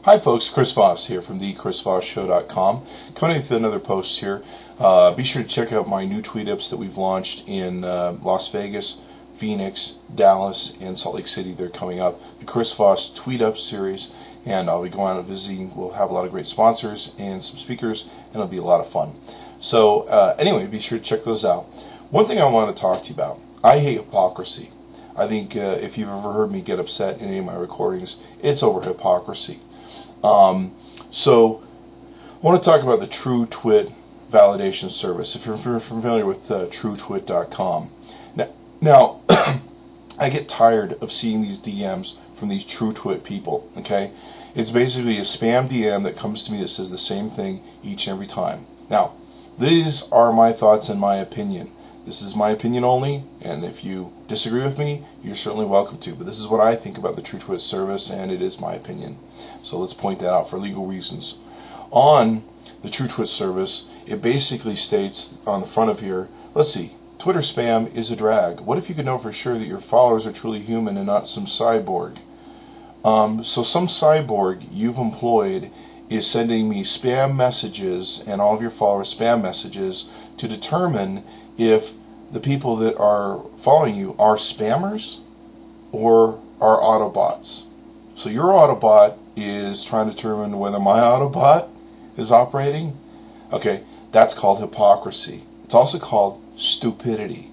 Hi folks, Chris Voss here from the chrisvossshow.com, coming with another post here. Be sure to check out my new tweet ups that we've launched in Las Vegas, Phoenix, Dallas, and Salt Lake City. They're coming up. The Chris Voss Tweet Up series, and I'll be going out and visiting. We'll have a lot of great sponsors and some speakers, and it'll be a lot of fun. So anyway, be sure to check those out. One thing I want to talk to you about, I hate hypocrisy. I think if you've ever heard me get upset in any of my recordings, it's over hypocrisy. So I want to talk about the TrueTwit validation service. If you're familiar with TrueTwit.com. Now I get tired of seeing these DMs from these TrueTwit people, okay? It's basically a spam DM that comes to me that says the same thing each and every time. Now, these are my thoughts and my opinion. This is my opinion only, and if you disagree with me, you're certainly welcome to. But this is what I think about the TrueTwit service, and it is my opinion. So let's point that out for legal reasons. On the TrueTwit service, it basically states on the front of here, let's see, Twitter spam is a drag. What if you could know for sure that your followers are truly human and not some cyborg? So some cyborg you've employed is sending me spam messages and all of your followers spam messages to determine if the people that are following you are spammers or are Autobots. So your Autobot is trying to determine whether my Autobot is operating. Okay, that's called hypocrisy. It's also called stupidity.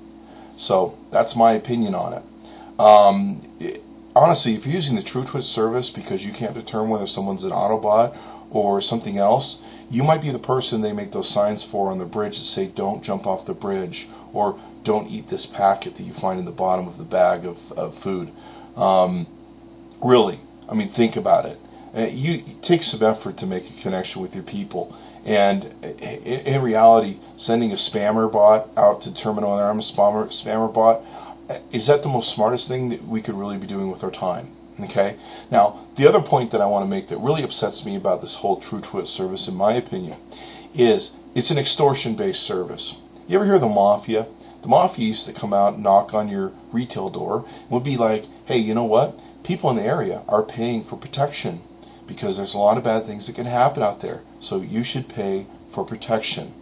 So that's my opinion on it. Honestly, if you're using the TrueTwit service because you can't determine whether someone's an Autobot or something else, you might be the person they make those signs for on the bridge that say don't jump off the bridge or don't eat this packet that you find in the bottom of the bag of food. Really, I mean, think about it. It takes some effort to make a connection with your people. And in reality, sending a spammer bot out to determine whether I'm a spammer bot, is that the most smartest thing that we could really be doing with our time? Okay. Now, the other point that I want to make that really upsets me about this whole TrueTwit service, in my opinion, is it's an extortion-based service. You ever hear of the mafia? The mafia used to come out and knock on your retail door and would be like, hey, you know what? People in the area are paying for protection because there's a lot of bad things that can happen out there. So you should pay for protection.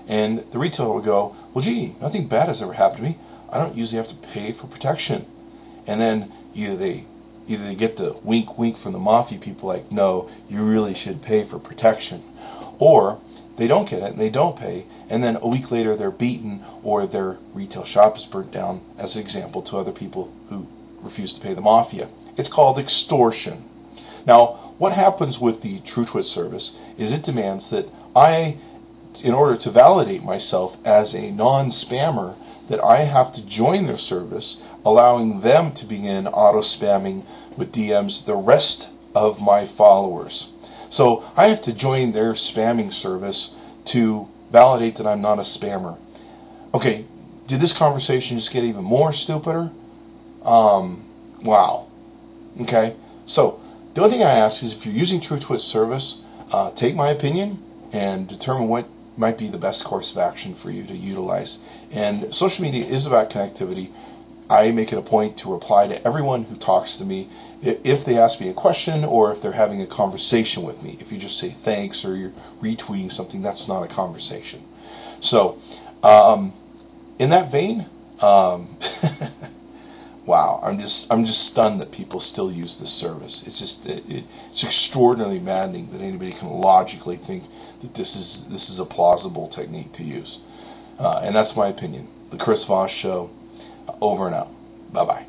And the retailer would go, well, gee, nothing bad has ever happened to me. I don't usually have to pay for protection. And then either they get the wink wink from the mafia people like, no, you really should pay for protection. Or they don't get it and they don't pay, and then a week later they're beaten or their retail shop is burnt down, as an example, to other people who refuse to pay the mafia. It's called extortion. Now, what happens with the TrueTwit service is it demands that in order to validate myself as a non-spammer, that I have to join their service, allowing them to begin auto-spamming with DMs the rest of my followers. So I have to join their spamming service to validate that I'm not a spammer. Okay, did this conversation just get even more stupider? Wow. Okay, so the only thing I ask is if you're using TrueTwit service, take my opinion and determine what might be the best course of action for you to utilize. And social media is about connectivity. I make it a point to reply to everyone who talks to me if they ask me a question or if they're having a conversation with me. If you just say thanks or you're retweeting something, that's not a conversation. So, in that vein, wow, I'm just stunned that people still use this service. It's just it's extraordinarily maddening that anybody can logically think that this is a plausible technique to use. And that's my opinion. The Chris Voss Show, over and out. Bye-bye.